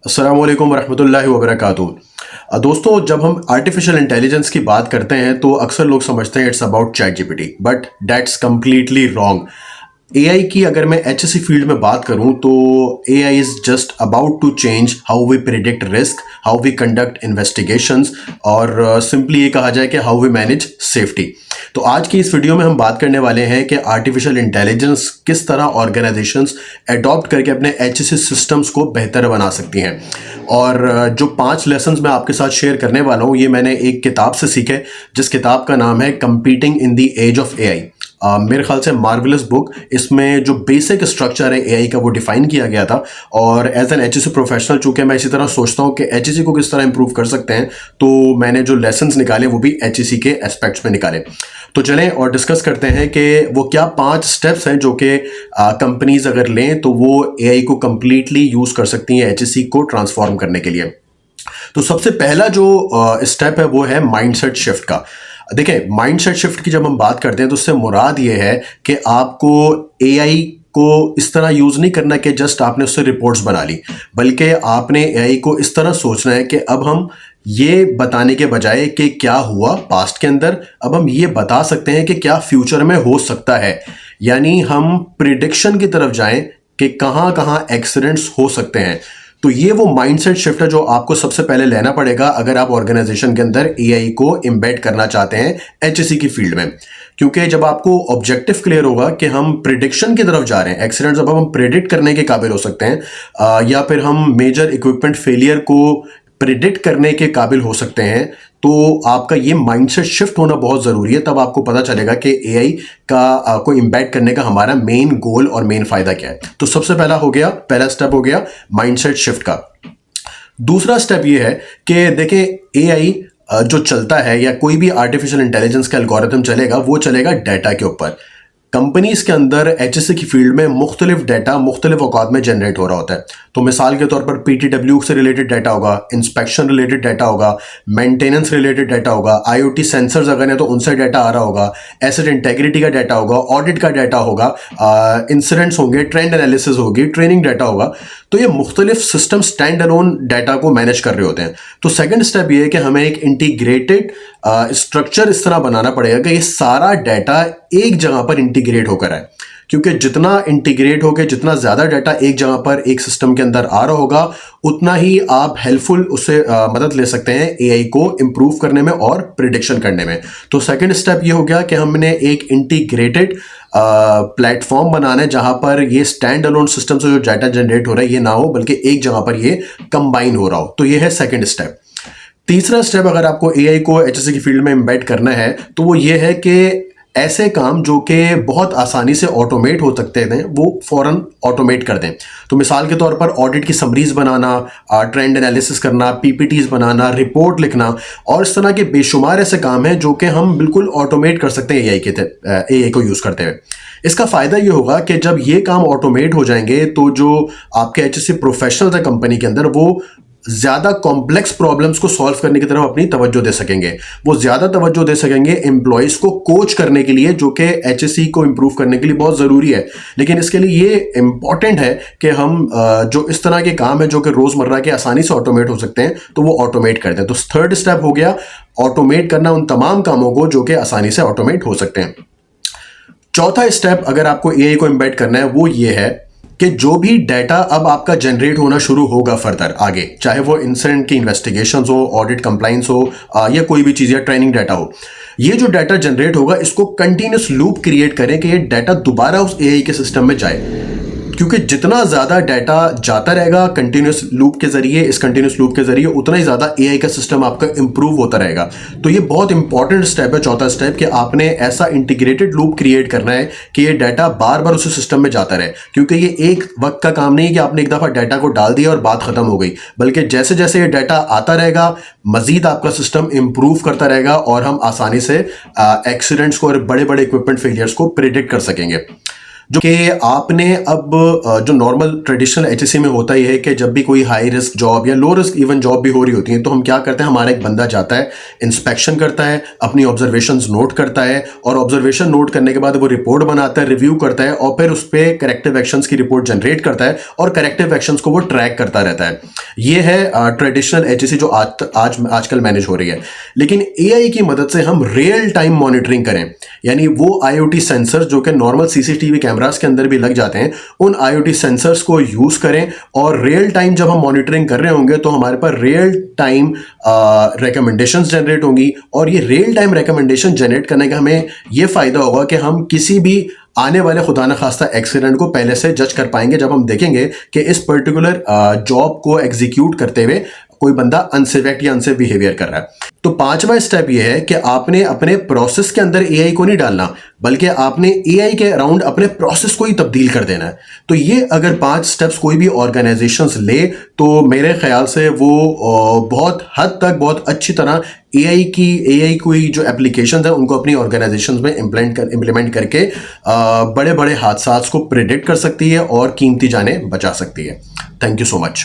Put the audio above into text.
अस्सलाम वालेकुम वरहमतुल्लाहि वबरकातुहू। दोस्तों, जब हम आर्टिफिशियल इंटेलिजेंस की बात करते हैं तो अक्सर लोग समझते हैं it's about ChatGPT, but that's completely wrong. AI की अगर मैं एचएससी फील्ड में बात करूं तो AI is just about to change how we predict risk, how we conduct investigations और सिंपली ये कहा जाए कि हाउ वी मैनेज सेफ्टी। तो आज की इस वीडियो में हम बात करने वाले हैं कि आर्टिफिशियल इंटेलिजेंस किस तरह ऑर्गेनाइजेशंस अडॉप्ट करके अपने एचएससी सिस्टम्स को बेहतर बना सकती हैं। और जो 5 लेसन्स मैं आपके साथ शेयर करने वाला हूँ ये मैंने एक किताब से सीखे, जिस किताब का नाम है competing in the age of AI. मेरे ख्याल से मार्वलस बुक। इसमें जो बेसिक स्ट्रक्चर है एआई का वो डिफाइन किया गया था। और एज एन एचएससी प्रोफेशनल चूंकि मैं इसी तरह सोचता हूँ कि एचएससी को किस तरह इंप्रूव कर सकते हैं, तो मैंने जो लेसन्स निकाले वो भी एचएससी के एस्पेक्ट्स में निकाले। तो चलें और डिस्कस करते हैं कि वो क्या 5 स्टेप्स हैं जो कि कंपनीज अगर लें तो वो एआई को कंप्लीटली यूज़ कर सकती हैं एचएससी को ट्रांसफॉर्म करने के लिए। तो सबसे पहला जो स्टेप है वो है माइंडसेट शिफ्ट का। देखिए, माइंडसेट शिफ्ट की जब हम बात करते हैं तो उससे मुराद ये है कि आपको एआई को इस तरह यूज़ नहीं करना कि जस्ट आपने उससे रिपोर्ट्स बना ली, बल्कि आपने एआई को इस तरह सोचना है कि अब हम ये बताने के बजाय कि क्या हुआ पास्ट के अंदर, अब हम ये बता सकते हैं कि क्या फ्यूचर में हो सकता है। यानी हम प्रिडिक्शन की तरफ जाएं कि कहाँ कहाँ एक्सीडेंट्स हो सकते हैं। तो ये वो माइंडसेट शिफ्ट है जो आपको सबसे पहले लेना पड़ेगा अगर आप ऑर्गेनाइजेशन के अंदर एआई को एम्बेड करना चाहते हैं एचएससी की फील्ड में। क्योंकि जब आपको ऑब्जेक्टिव क्लियर होगा कि हम प्रिडिक्शन की तरफ जा रहे हैं, एक्सीडेंट्स अब हम प्रिडिक्ट करने के काबिल हो सकते हैं, या फिर हम मेजर इक्विपमेंट फेलियर को प्रिडिक्ट करने के काबिल हो सकते हैं, तो आपका ये माइंडसेट शिफ्ट होना बहुत ज़रूरी है। तब आपको पता चलेगा कि एआई का को इम्बेड करने का हमारा मेन गोल और मेन फ़ायदा क्या है। तो सबसे पहला स्टेप हो गया माइंडसेट शिफ्ट का। दूसरा स्टेप ये है कि देखें, एआई जो चलता है या कोई भी आर्टिफिशियल इंटेलिजेंस का एल्गोरिथम चलेगा वो चलेगा डाटा के ऊपर। कंपनीज के अंदर एचएससी की फील्ड में मुख्तलिफ डाटा मुख्तलिफ औकात में जनरेट हो रहा होता है। तो मिसाल के तौर पर पीटीडब्ल्यू से रिलेटेड डाटा होगा, इंस्पेक्शन रिलेटेड डाटा होगा, मेंटेनेंस रिलेटेड डाटा होगा, आईओटी सेंसर्स अगर हैं तो उनसे डाटा आ रहा होगा, एसेट इंटेग्रिटी का डाटा होगा, ऑडिट का डाटा होगा, इंसिडेंट्स होंगे, ट्रेंड एनालिसिस होगी, ट्रेनिंग डाटा होगा। तो ये मुख्तलिफ सिस्टम स्टैंड अलोन डाटा को मैनेज कर रहे होते हैं। तो सेकेंड स्टेप ये है कि हमें एक इंटीग्रेटेड स्ट्रक्चर इस तरह बनाना पड़ेगा कि ये सारा डाटा एक जगह पर इंटीग्रेट होकर आए। क्योंकि जितना इंटीग्रेट होकर जितना ज़्यादा डाटा एक जगह पर एक सिस्टम के अंदर आ रहा होगा उतना ही आप हेल्पफुल उससे मदद ले सकते हैं एआई को इम्प्रूव करने में और प्रिडिक्शन करने में। तो सेकंड स्टेप ये हो गया कि हमने एक इंटीग्रेटेड प्लेटफॉर्म बनाना है जहां पर ये स्टैंड अलोन सिस्टम से जो डाटा जनरेट हो रहा है ये ना हो, बल्कि एक जगह पर ये कंबाइन हो रहा हो। तो ये है सेकंड स्टेप। तीसरा स्टेप अगर आपको एआई को एचएससी की फील्ड में एम्बेड करना है तो वो ये है कि ऐसे काम जो कि बहुत आसानी से ऑटोमेट हो सकते हैं वो फ़ौरन ऑटोमेट कर दें। तो मिसाल के तौर पर ऑडिट की समरीज बनाना, ट्रेंड एनालिसिस करना, पीपीटीज बनाना, रिपोर्ट लिखना और इस तरह के बेशुमार ऐसे काम हैं जो कि हम बिल्कुल ऑटोमेट कर सकते हैं एआई को यूज़ करते हुए। इसका फ़ायदा ये होगा कि जब ये काम ऑटोमेट हो जाएंगे तो जो आपके एचएससी प्रोफेशनल्स हैं कंपनी के अंदर वो ज़्यादा कॉम्प्लेक्स प्रॉब्लम्स को सॉल्व करने की तरफ अपनी तवज्जो दे सकेंगे। वो ज़्यादा तवज्जो दे सकेंगे एम्प्लॉयज़ को कोच करने के लिए, जो कि एचएससी को इम्प्रूव करने के लिए बहुत ज़रूरी है। लेकिन इसके लिए ये इम्पॉर्टेंट है कि हम जो इस तरह के काम है जो कि रोज़मर्रा के आसानी से ऑटोमेट हो सकते हैं तो वो ऑटोमेट कर दें। तो थर्ड स्टेप हो गया ऑटोमेट करना उन तमाम कामों को जो कि आसानी से ऑटोमेट हो सकते हैं। चौथा स्टेप अगर आपको एआई को एम्बेड करना है वो ये है कि जो भी डाटा अब आपका जनरेट होना शुरू होगा फर्दर आगे, चाहे वो इंसिडेंट की इन्वेस्टिगेशंस हो, ऑडिट कंप्लाइंस हो, या कोई भी चीज़ या ट्रेनिंग डाटा हो, ये जो डाटा जनरेट होगा इसको कंटिन्यूस लूप क्रिएट करें कि ये डाटा दोबारा उस एआई के सिस्टम में जाए। क्योंकि जितना ज़्यादा डाटा जाता रहेगा कंटिन्यूस लूप के ज़रिए, इस कंटिन्यूस लूप के ज़रिए उतना ही ज़्यादा एआई का सिस्टम आपका इंप्रूव होता रहेगा। तो ये बहुत इंपॉर्टेंट स्टेप है, चौथा स्टेप, कि आपने ऐसा इंटीग्रेटेड लूप क्रिएट करना है कि ये डाटा बार बार उस सिस्टम में जाता रहे। क्योंकि ये एक वक्त का काम नहीं है कि आपने एक दफ़ा डाटा को डाल दिया और बात ख़त्म हो गई, बल्कि जैसे जैसे ये डाटा आता रहेगा मज़ीद आपका सिस्टम इंप्रूव करता रहेगा और हम आसानी से एक्सीडेंट्स को और बड़े बड़े इक्विपमेंट फेलियर्स को प्रिडिक्ट कर सकेंगे। जो कि आपने अब जो नॉर्मल ट्रेडिशनल एचएससी में होता ही है कि जब भी कोई हाई रिस्क जॉब या लो रिस्क इवन जॉब भी हो रही होती है तो हम क्या करते हैं, हमारा एक बंदा जाता है, इंस्पेक्शन करता है, अपनी ऑब्जर्वेशंस नोट करता है और ऑब्जर्वेशन नोट करने के बाद वो रिपोर्ट बनाता है, रिव्यू करता है और फिर उस पर करेक्टिव एक्शंस की रिपोर्ट जनरेट करता है और करेक्टिव एक्शंस को वो ट्रैक करता रहता है। ये है ट्रेडिशनल एचएसी जो आजकल मैनेज हो रही है। लेकिन एआई की मदद से हम रियल टाइम मॉनिटरिंग करें, यानी वो आईओटी सेंसर जो कि नॉर्मल सीसीटीवी कैमरास के अंदर भी लग जाते हैं, उन आईओटी सेंसर्स को यूज करें और रियल टाइम जब हम मॉनिटरिंग कर रहे होंगे तो हमारे पास रियल टाइम रिकमेंडेशंस जनरेट होंगी। और ये रियल टाइम रिकमेंडेशन जनरेट करने का हमें ये फायदा होगा कि हम किसी भी आने वाले खुदा न खास्ता एक्सीडेंट को पहले से जज कर पाएंगे, जब हम देखेंगे कि इस पर्टिकुलर जॉब को एग्जीक्यूट करते हुए कोई बंदा अनसेफ एक्ट या अनसेफ बिहेवियर कर रहा है। तो पांचवा स्टेप ये है कि आपने अपने प्रोसेस के अंदर एआई को नहीं डालना, बल्कि आपने एआई के अराउंड अपने प्रोसेस को ही तब्दील कर देना है। तो ये अगर 5 स्टेप्स कोई भी ऑर्गेनाइजेशंस ले तो मेरे ख्याल से वो बहुत हद तक बहुत अच्छी तरह एआई की जो एप्लीकेशंस है उनको अपनी ऑर्गेनाइजेशंस में इम्प्लीमेंट करके बड़े बड़े हादसात को प्रिडिक्ट कर सकती है और कीमती जानें बचा सकती है। Thank you so much.